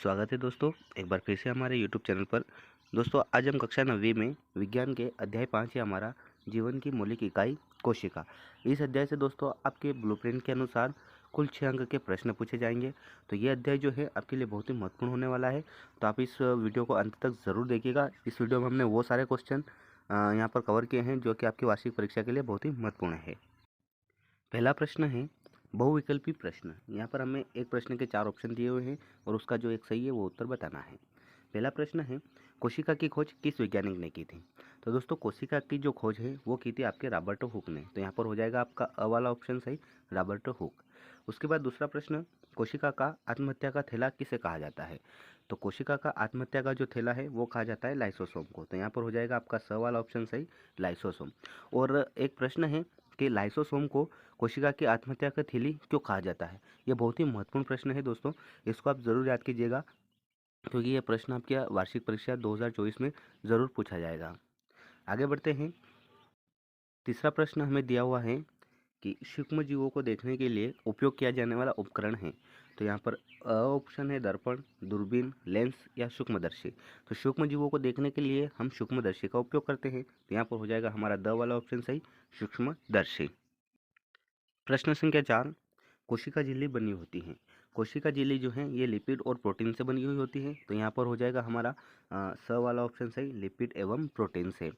स्वागत है दोस्तों, एक बार फिर से हमारे यूट्यूब चैनल पर। दोस्तों, आज हम कक्षा 9वीं में विज्ञान के अध्याय 5 है हमारा जीवन की मौलिक इकाई कोशिका। इस अध्याय से दोस्तों आपके ब्लूप्रिंट के अनुसार कुल 6 अंक के प्रश्न पूछे जाएंगे। तो ये अध्याय जो है आपके लिए बहुत ही महत्वपूर्ण होने वाला है। तो आप इस वीडियो को अंत तक ज़रूर देखिएगा। इस वीडियो में हमने वो सारे क्वेश्चन यहाँ पर कवर किए हैं जो कि आपकी वार्षिक परीक्षा के लिए बहुत ही महत्वपूर्ण है। पहला प्रश्न है बहुविकल्पी प्रश्न। यहाँ पर हमें एक प्रश्न के 4 ऑप्शन दिए हुए हैं और उसका जो एक सही है वो उत्तर बताना है। पहला प्रश्न है कोशिका की खोज किस वैज्ञानिक ने की थी। तो दोस्तों, कोशिका की जो खोज है वो की थी आपके रॉबर्टो हुक ने। तो यहाँ पर हो जाएगा आपका अ वाला ऑप्शन सही, रॉबर्टो हुक। उसके बाद दूसरा प्रश्न, कोशिका का आत्महत्या का थैला किसे कहा जाता है। तो कोशिका का आत्महत्या का जो थैला है वो कहा जाता है लाइसोसोम को। तो यहाँ पर हो जाएगा आपका स वाला ऑप्शन सही, लाइसोसोम। और एक प्रश्न है कि लाइसोसोम को कोशिका की आत्महत्या का थैली क्यों कहा जाता है। ये बहुत ही महत्वपूर्ण प्रश्न है दोस्तों, इसको आप ज़रूर याद कीजिएगा क्योंकि ये प्रश्न आपके वार्षिक परीक्षा 2024 में ज़रूर पूछा जाएगा। आगे बढ़ते हैं। तीसरा प्रश्न हमें दिया हुआ है कि सूक्ष्म जीवों को देखने के लिए उपयोग किया जाने वाला उपकरण है। तो यहाँ पर ऑप्शन है दर्पण, दूरबीन, लेंस या सूक्ष्मदर्शी। तो सूक्ष्म जीवों को देखने के लिए हम सूक्ष्मदर्शी का उपयोग करते हैं। तो यहाँ पर हो जाएगा हमारा द वाला ऑप्शन सही, सूक्ष्मदर्शी। प्रश्न संख्या 4, कोशिका झिल्ली बनी होती है। कोशिका झिल्ली जो है ये लिपिड और प्रोटीन से बनी हुई होती है। तो यहाँ पर हो जाएगा हमारा स वाला ऑप्शन सही, लिपिड एवं प्रोटीन से।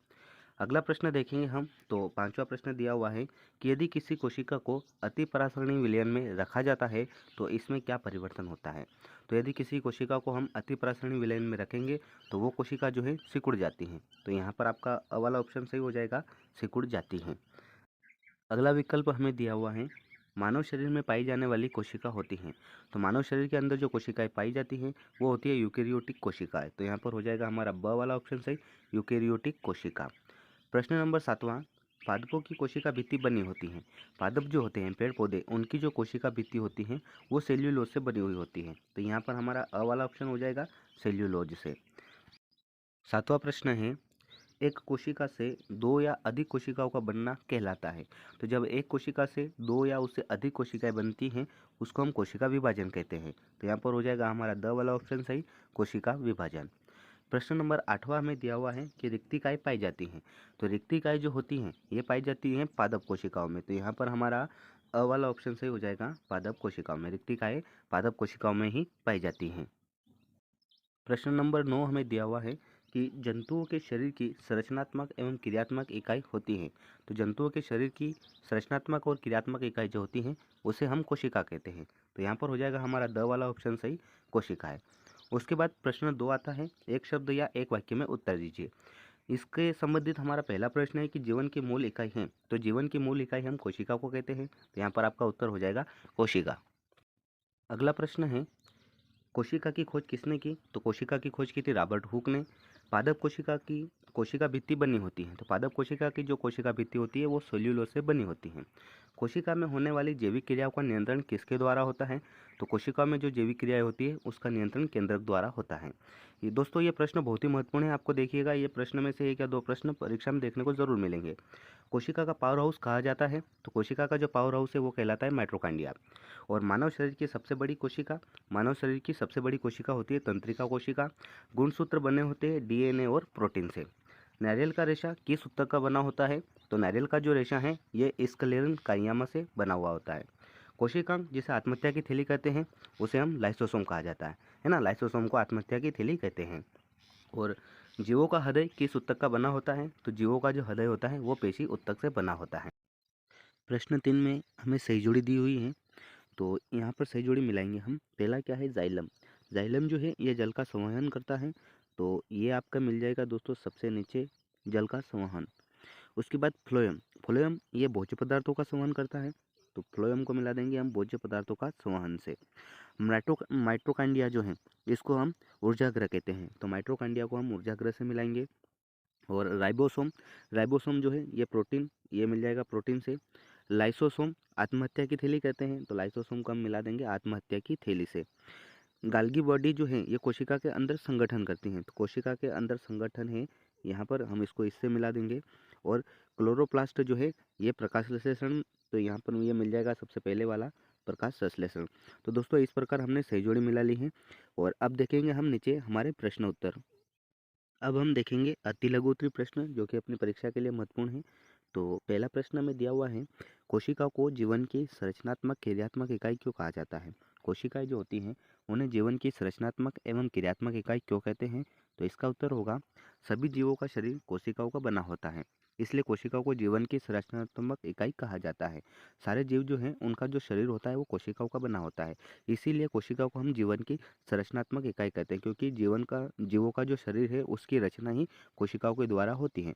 अगला प्रश्न देखेंगे हम। तो पांचवा प्रश्न दिया हुआ है कि यदि किसी कोशिका को अति परासरणी विलयन में रखा जाता है तो इसमें क्या परिवर्तन होता है। तो यदि किसी कोशिका को हम अति परासरणी विलयन में रखेंगे तो वो कोशिका जो है सिकुड़ जाती है। तो यहाँ पर आपका अ वाला ऑप्शन सही हो जाएगा, सिकुड़ जाती है। अगला विकल्प हमें दिया हुआ है मानव शरीर में पाई जाने वाली कोशिका होती हैं। तो मानव शरीर के अंदर जो कोशिकाएं पाई जाती हैं वो होती है यूकेरियोटिक कोशिकाएं। तो यहाँ पर हो जाएगा हमारा ब वाला ऑप्शन सही, यूकेरियोटिक कोशिका। प्रश्न नंबर 7वां, पादपों की कोशिका भित्ति बनी होती है। पादप जो होते हैं पेड़ पौधे, उनकी जो कोशिका भित्ति होती है वो सेल्यूलोज से बनी हुई होती है। तो यहाँ पर हमारा अ वाला ऑप्शन हो जाएगा, सेल्यूलोज से। 7वां प्रश्न है एक कोशिका से दो या अधिक कोशिकाओं का बनना कहलाता है। तो जब एक कोशिका से दो या उससे अधिक कोशिकाएं बनती हैं उसको हम कोशिका विभाजन कहते हैं। तो यहाँ पर हो जाएगा हमारा द वाला ऑप्शन सही, कोशिका विभाजन। प्रश्न नंबर 8वां हमें दिया हुआ है कि रिक्तिकाएं पाई जाती हैं। तो रिक्तिकाएं जो होती हैं ये पाई जाती हैं पादप कोशिकाओं में। तो यहाँ पर हमारा अ वाला ऑप्शन सही हो जाएगा, पादप कोशिकाओं में। रिक्तिकाएं पादप कोशिकाओं में ही पाई जाती हैं। प्रश्न नंबर 9 हमें दिया हुआ है कि जंतुओं के शरीर की संरचनात्मक एवं क्रियात्मक इकाई होती है। तो जंतुओं के शरीर की संरचनात्मक और क्रियात्मक इकाई जो होती हैं उसे हम कोशिका कहते हैं। तो यहाँ पर हो जाएगा हमारा द वाला ऑप्शन सही, कोशिका है। उसके बाद प्रश्न 2 आता है, एक शब्द या एक वाक्य में उत्तर दीजिए। इसके संबंधित हमारा पहला प्रश्न है कि जीवन की मूल इकाई है। तो जीवन की मूल इकाई हम कोशिका को कहते हैं। तो यहाँ पर आपका उत्तर हो जाएगा कोशिका। अगला प्रश्न है कोशिका की खोज किसने की। तो कोशिका की खोज की थी रॉबर्ट हुक ने। पादप कोशिका की कोशिका भित्ति बनी होती है। तो पादप कोशिका की जो कोशिका भित्ति होती है वो सेल्यूलोज से बनी होती है। कोशिका में होने वाली जैविक क्रियाओं का नियंत्रण किसके द्वारा होता है। तो कोशिका में जो जैविक क्रियाएं होती है उसका नियंत्रण केंद्रक द्वारा होता है। ये दोस्तों ये प्रश्न बहुत ही महत्वपूर्ण है, आपको देखिएगा ये प्रश्न में से एक या दो प्रश्न परीक्षा में देखने को जरूर मिलेंगे। कोशिका का पावर हाउस कहा जाता है। तो कोशिका का जो पावर हाउस है वो कहलाता है माइटोकॉन्ड्रिया। और मानव शरीर की सबसे बड़ी कोशिका, मानव शरीर की सबसे बड़ी कोशिका होती है तंत्रिका कोशिका। गुणसूत्र बने होते हैं डीएनए और प्रोटीन से। नारियल का रेशा किस ऊतक का बना होता है। तो नारियल का जो रेशा है ये स्क्लेरन काइयामा से बना हुआ होता है। कोशिकांग जिसे आत्महत्या की थैली कहते हैं उसे हम लाइसोसोम कहा जाता है ना। लाइसोसोम को आत्महत्या की थैली कहते हैं। और जीवों का हृदय किस ऊतक का बना होता है। तो जीवों का जो हृदय होता है वो पेशी ऊतक से बना होता है। प्रश्न 3 में हमें सही जोड़ी दी हुई है। तो यहाँ पर सही जोड़ी मिलाएंगे हम। पहला क्या है, जाइलम। जाइलम जो है ये जल का संवहन करता है। तो ये आपका मिल जाएगा दोस्तों सबसे नीचे, जल का संवहन। उसके बाद फ्लोएम। फ्लोएम ये भोज्य पदार्थों का संवहन करता है। तो फ्लोएम को मिला देंगे हम भोज्य पदार्थों का संवहन से। माइटोकांडिया जो है इसको हम ऊर्जाग्रह कहते हैं। तो माइटोकांडिया को हम ऊर्जाग्रह से मिलाएंगे। और राइबोसोम, राइबोसोम जो है ये प्रोटीन, ये मिल जाएगा प्रोटीन से। लाइसोसोम आत्महत्या की थैली कहते हैं। तो लाइसोसोम को हम मिला देंगे आत्महत्या की थैली से। गाल्गी बॉडी जो है ये कोशिका के अंदर संगठन करती हैं। तो कोशिका के अंदर संगठन है, यहाँ पर हम इसको इससे मिला देंगे। और क्लोरोप्लास्ट जो है ये प्रकाश संश्लेषण, तो यहाँ पर ये मिल जाएगा सबसे पहले वाला प्रकाश संश्लेषण। तो दोस्तों इस प्रकार हमने सही जोड़ी मिला ली है। और अब देखेंगे हम नीचे हमारे प्रश्न उत्तर। अब हम देखेंगे अति लघु उत्तरीय प्रश्न जो कि अपनी परीक्षा के लिए महत्वपूर्ण है। तो पहला प्रश्न हमें दिया हुआ है, कोशिका को जीवन की संरचनात्मक क्रियात्मक इकाई क्यों कहा जाता है? कोशिकाएं जो होती हैं उन्हें जीवन की संरचनात्मक एवं क्रियात्मक इकाई क्यों कहते हैं? तो इसका उत्तर होगा, सभी जीवों का शरीर कोशिकाओं का बना होता है, इसलिए कोशिकाओं को जीवन की संरचनात्मक इकाई कहा जाता है। सारे जीव जो हैं उनका जो शरीर होता है वो कोशिकाओं का बना होता है, इसीलिए कोशिकाओं को हम जीवन की संरचनात्मक इकाई कहते हैं, क्योंकि जीवों का जो शरीर है उसकी रचना ही कोशिकाओं के द्वारा होती है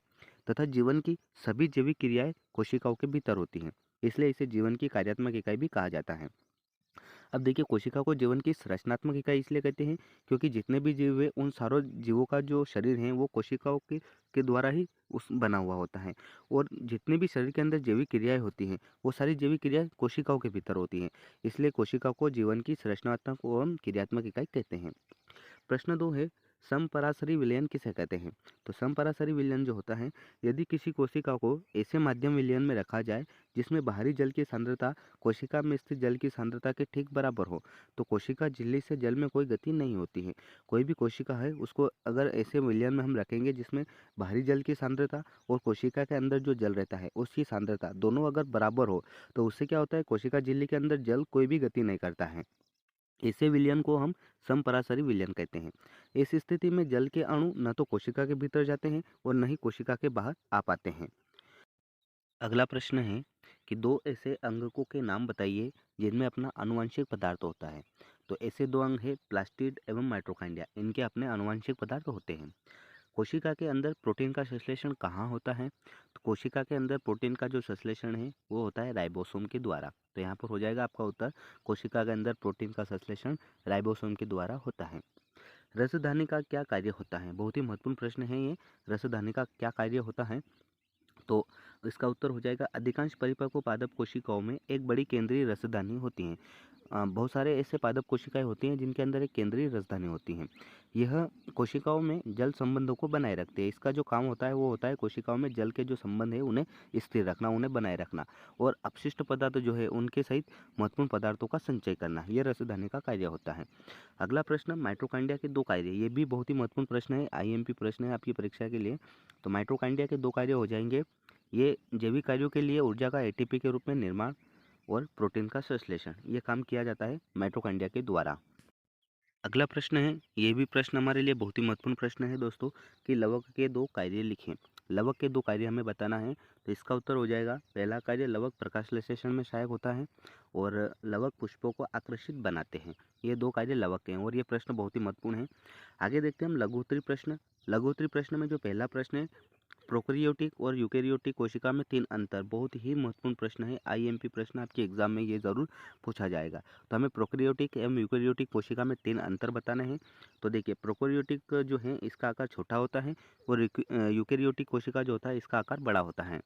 तथा जीवन की सभी जैविक क्रियाएं कोशिकाओं के भीतर होती हैं, इसलिए इसे जीवन की कार्यात्मक इकाई भी कहा जाता है। अब देखिए, कोशिका को जीवन की संरचनात्मक इकाई इसलिए कहते हैं क्योंकि जितने भी जीव हैं उन सारों जीवों का जो शरीर है वो कोशिकाओं के द्वारा ही उस बना हुआ होता है। और जितने भी शरीर के अंदर जैविक क्रियाएं होती हैं वो सारी जैविक क्रियाएं कोशिकाओं के भीतर होती हैं, इसलिए कोशिका को जीवन की संरचनात्मक एवं क्रियात्मक इकाई कहते हैं। प्रश्न 2 है, समपराशरी विलयन किसे कहते हैं? तो समपराशरी विलयन जो होता है, यदि किसी कोशिका को ऐसे माध्यम विलयन में रखा जाए जिसमें बाहरी जल की सांद्रता कोशिका में स्थित जल की सांद्रता के ठीक बराबर हो, तो कोशिका झिल्ली से जल में कोई गति नहीं होती है। कोई भी कोशिका है उसको अगर ऐसे विलयन में हम रखेंगे जिसमें बाहरी जल की सांद्रता और कोशिका के अंदर जो जल रहता है उसकी सांद्रता दोनों अगर बराबर हो, तो उससे क्या होता है, कोशिका झिल्ली के अंदर जल कोई भी गति नहीं करता है। ऐसे विलयन को हम समपराशरी विलयन कहते हैं। इस स्थिति में जल के अणु न तो कोशिका के भीतर जाते हैं और न ही कोशिका के बाहर आ पाते हैं। अगला प्रश्न है कि दो ऐसे अंगकों के नाम बताइए जिनमें अपना आनुवंशिक पदार्थ होता है। तो ऐसे दो अंग है प्लास्टिड एवं माइटोकॉन्ड्रिया, इनके अपने आनुवंशिक पदार्थ होते हैं। कोशिका के अंदर प्रोटीन का संश्लेषण कहाँ होता है? तो कोशिका के अंदर प्रोटीन का जो संश्लेषण है वो होता है राइबोसोम के द्वारा। तो यहाँ पर हो जाएगा आपका उत्तर, कोशिका के अंदर प्रोटीन का संश्लेषण राइबोसोम के द्वारा होता है। रसधानी का क्या कार्य होता है? बहुत ही महत्वपूर्ण प्रश्न है ये। रसधानी का क्या कार्य होता है? तो इसका उत्तर हो जाएगा, अधिकांश परिपक्व पादप कोशिकाओं में एक बड़ी केंद्रीय रसधानी होती हैं। बहुत सारे ऐसे पादप कोशिकाएं होती हैं जिनके अंदर एक केंद्रीय रसधानी होती हैं। यह कोशिकाओं में जल संबंधों को बनाए रखती है। इसका जो काम होता है वो होता है कोशिकाओं में जल के जो संबंध है उन्हें स्थिर रखना, उन्हें बनाए रखना और अपशिष्ट पदार्थ जो है उनके सहित महत्वपूर्ण पदार्थों का संचय करना, यह रसधानी का कार्य होता है। अगला प्रश्न, माइटोकॉन्ड्रिया के दो कार्य, ये भी बहुत ही महत्वपूर्ण प्रश्न है, आईएमपी प्रश्न है आपकी परीक्षा के लिए। तो माइटोकॉन्ड्रिया के दो कार्य हो जाएंगे, ये जैविक कार्यों के लिए ऊर्जा का एटीपी के रूप में निर्माण और प्रोटीन का संश्लेषण, ये काम किया जाता है माइटोकॉन्ड्रिया के द्वारा। अगला प्रश्न है, ये भी प्रश्न हमारे लिए बहुत ही महत्वपूर्ण प्रश्न है दोस्तों, कि लवक के दो कार्य लिखें। लवक के दो कार्य हमें बताना है, तो इसका उत्तर हो जाएगा, पहला कार्य लवक प्रकाश संश्लेषण में सहायक होता है और लवक पुष्पों को आकर्षित बनाते हैं। ये दो कार्य लवक के हैं और ये प्रश्न बहुत ही महत्वपूर्ण है। आगे देखते हैं हम लघु उत्तरीय प्रश्न। लघु उत्तरीय प्रश्न में जो पहला प्रश्न है, प्रोकैरियोटिक और यूकैरियोटिक कोशिका में तीन अंतर, बहुत ही महत्वपूर्ण प्रश्न है, आईएमपी प्रश्न आपके एग्जाम में ये जरूर पूछा जाएगा। तो हमें प्रोकैरियोटिक एवं यूकैरियोटिक कोशिका में तीन अंतर बताने हैं। तो देखिए, प्रोकैरियोटिक जो है इसका आकार छोटा होता है और यूकैरियोटिक कोशिका जो होता है इसका आकार बड़ा होता है।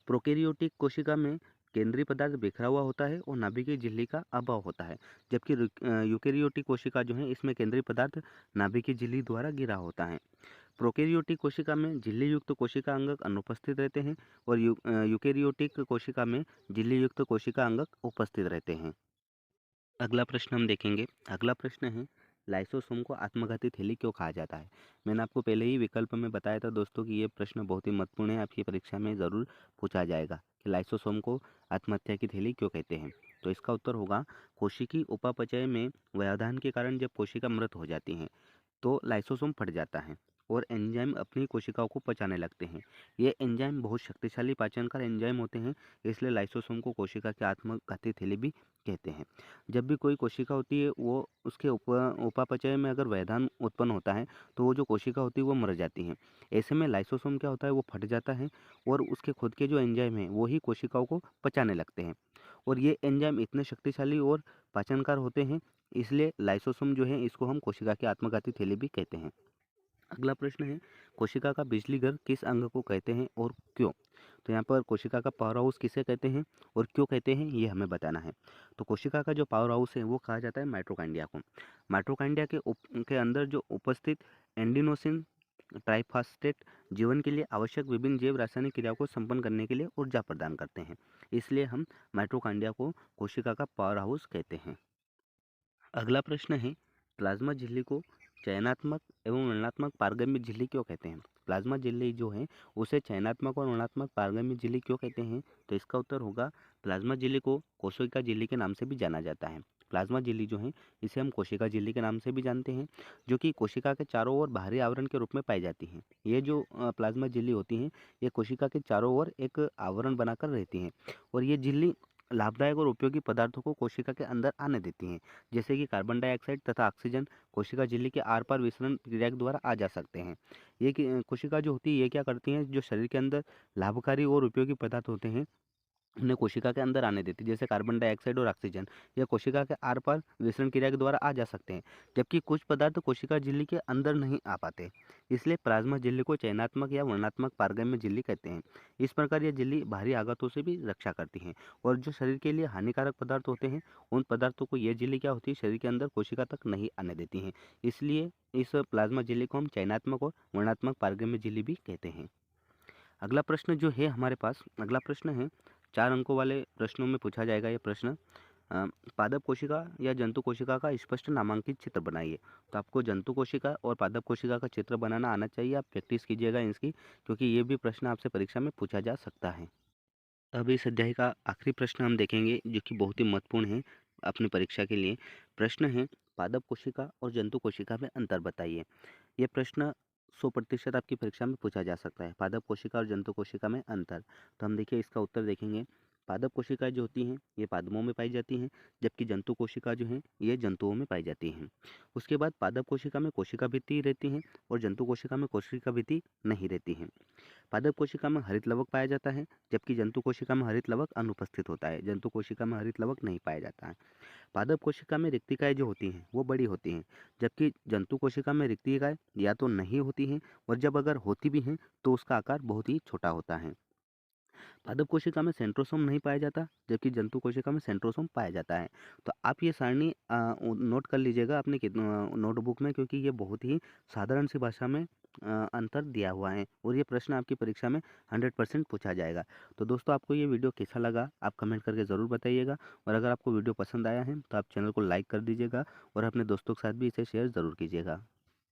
प्रोकैरियोटिक कोशिका में केंद्रीय पदार्थ बिखरा हुआ होता है और नाभिकीय झिल्ली का अभाव होता है, जबकि यूकैरियोटिक कोशिका जो है इसमें केंद्रीय पदार्थ नाभिकीय झिल्ली द्वारा घिरा होता है। प्रोकैरियोटिक कोशिका में झिल्ली युक्त कोशिका अंगक अनुपस्थित रहते हैं और यूकैरियोटिक कोशिका में झिल्ली युक्त कोशिका अंगक उपस्थित रहते हैं। अगला प्रश्न हम देखेंगे। अगला प्रश्न है, लाइसोसोम को आत्मघाती थैली क्यों कहा जाता है? मैंने आपको पहले ही विकल्प में बताया था दोस्तों कि ये प्रश्न बहुत ही महत्वपूर्ण है, आपकी परीक्षा में ज़रूर पूछा जाएगा कि लाइसोसोम को आत्महत्या की थैली क्यों कहते हैं। तो इसका उत्तर होगा, कोशिकीय उपापचय में व्यवधान के कारण जब कोशिका मृत हो जाती हैं तो लाइसोसोम फट जाता है और एंजाइम अपनी कोशिकाओं को पचाने लगते हैं। ये एंजाइम बहुत शक्तिशाली पाचनकार एंजाइम होते हैं, इसलिए लाइसोसोम को कोशिका की आत्मघाती थैली भी कहते हैं। जब भी कोई कोशिका होती है वो उसके उपापचय में अगर व्यवधान उत्पन्न होता है तो वो जो कोशिका होती है वो मर जाती है। ऐसे में लाइसोसोम क्या होता है, वो फट जाता है और उसके खुद के जो एंजाइम हैं वो ही कोशिकाओं को पचाने लगते हैं और ये एंजाइम इतने शक्तिशाली और पाचनकार होते हैं, इसलिए लाइसोसोम जो है इसको हम कोशिका की आत्मघाती थैली भी कहते हैं। अगला प्रश्न है, कोशिका का बिजली घर किस अंग को कहते हैं और क्यों? तो यहाँ पर कोशिका का पावर हाउस किसे कहते हैं और क्यों कहते हैं ये हमें बताना है। तो कोशिका का जो पावर हाउस है वो कहा जाता है माइटोकॉन्ड्रिया को। माइटोकॉन्ड्रिया के अंदर जो उपस्थित एंडिनोसिन ट्राइफॉस्फेट जीवन के लिए आवश्यक विभिन्न जैव रासायनिक क्रियाओं को संपन्न करने के लिए ऊर्जा प्रदान करते हैं। इसलिए हम माइटोकॉन्ड्रिया को कोशिका का पावर हाउस कहते हैं। अगला प्रश्न है, प्लाज्मा झिल्ली को चयनात्मक एवं वर्णनात्मक पारगम्य झिल्ली क्यों कहते हैं? प्लाज्मा झिल्ली जो है उसे चयनात्मक और वर्णनात्मक पारगम्य झिल्ली क्यों कहते हैं? तो इसका उत्तर होगा, प्लाज्मा झिल्ली को कोशिका झिल्ली के नाम से भी जाना जाता है। प्लाज्मा झिल्ली जो है इसे हम कोशिका झिल्ली के नाम से भी जानते हैं, जो कि कोशिका के चारों ओर बाहरी आवरण के रूप में पाई जाती हैं। ये जो प्लाज्मा झिल्ली होती हैं, ये कोशिका के चारों ओर एक आवरण बनाकर रहती हैं, और ये झिल्ली लाभदायक और उपयोगी पदार्थों को कोशिका के अंदर आने देती हैं, जैसे कि कार्बन डाइऑक्साइड तथा ऑक्सीजन कोशिका झिल्ली के आर पार विसरण क्रिया के द्वारा आ जा सकते हैं। ये कोशिका जो होती है ये क्या करती हैं, जो शरीर के अंदर लाभकारी और उपयोगी पदार्थ होते हैं उन्हें कोशिका के अंदर आने देती है, जैसे कार्बन डाइऑक्साइड और ऑक्सीजन। यह कोशिका के आर पार विसरण क्रिया के द्वारा आ जा सकते हैं, जबकि कुछ पदार्थ कोशिका झिल्ली के अंदर नहीं आ पाते। इसलिए प्लाज्मा झिल्ली को चयनात्मक या वर्णनात्मक पारगम्य झिल्ली कहते हैं। इस प्रकार यह झिल्ली बाहरी आघातों से भी रक्षा करती है, और जो शरीर के लिए हानिकारक पदार्थ होते हैं उन पदार्थों को यह झिल्ली क्या होती है, शरीर के अंदर कोशिका तक नहीं आने देती हैं। इसलिए इस प्लाज्मा झिल्ली को हम चयनात्मक और वर्णनात्मक पारगम्य झिल्ली भी कहते हैं। अगला प्रश्न जो है हमारे पास, अगला प्रश्न है 4 अंकों वाले प्रश्नों में पूछा जाएगा ये प्रश्न। पादप कोशिका या जंतु कोशिका का स्पष्ट नामांकित चित्र बनाइए। तो आपको जंतु कोशिका और पादप कोशिका का चित्र बनाना आना चाहिए, आप प्रैक्टिस कीजिएगा इसकी, क्योंकि ये भी प्रश्न आपसे परीक्षा में पूछा जा सकता है। अब इस अध्याय का आखिरी प्रश्न हम देखेंगे, जो कि बहुत ही महत्वपूर्ण है अपनी परीक्षा के लिए। प्रश्न है, पादप कोशिका और जंतु कोशिका में अंतर बताइए। ये प्रश्न 100% आपकी परीक्षा में पूछा जा सकता है। पादप कोशिका और जंतु कोशिका में अंतर, तो हम देखिए इसका उत्तर देखेंगे। पादप कोशिकाएं जो होती हैं ये पादपों में पाई जाती हैं, जबकि जंतु कोशिका जो हैं ये जंतुओं में पाई जाती हैं। उसके बाद पादप कोशिका में कोशिका भित्ति रहती हैं, और जंतु कोशिका में कोशिका भित्ति नहीं रहती हैं। पादप कोशिका में हरित लवक पाया जाता है, जबकि जंतु कोशिका में हरित लवक अनुपस्थित होता है। जंतु कोशिका में हरित लवक नहीं पाया जाता है। पादप कोशिका में रिक्तिकाएं जो होती हैं वो बड़ी होती हैं, जबकि जंतु कोशिका में रिक्तिकाएं या तो नहीं होती हैं, और जब अगर होती भी हैं तो उसका आकार बहुत ही छोटा होता है। पादप कोशिका में सेंट्रोसोम नहीं पाया जाता, जबकि जंतु कोशिका में सेंट्रोसोम पाया जाता है। तो आप ये सारणी नोट कर लीजिएगा अपने नोटबुक में, क्योंकि ये बहुत ही साधारण सी भाषा में अंतर दिया हुआ है, और ये प्रश्न आपकी परीक्षा में 100% पूछा जाएगा। तो दोस्तों, आपको ये वीडियो कैसा लगा आप कमेंट करके ज़रूर बताइएगा, और अगर आपको वीडियो पसंद आया है तो आप चैनल को लाइक कर दीजिएगा, और अपने दोस्तों के साथ भी इसे शेयर ज़रूर कीजिएगा।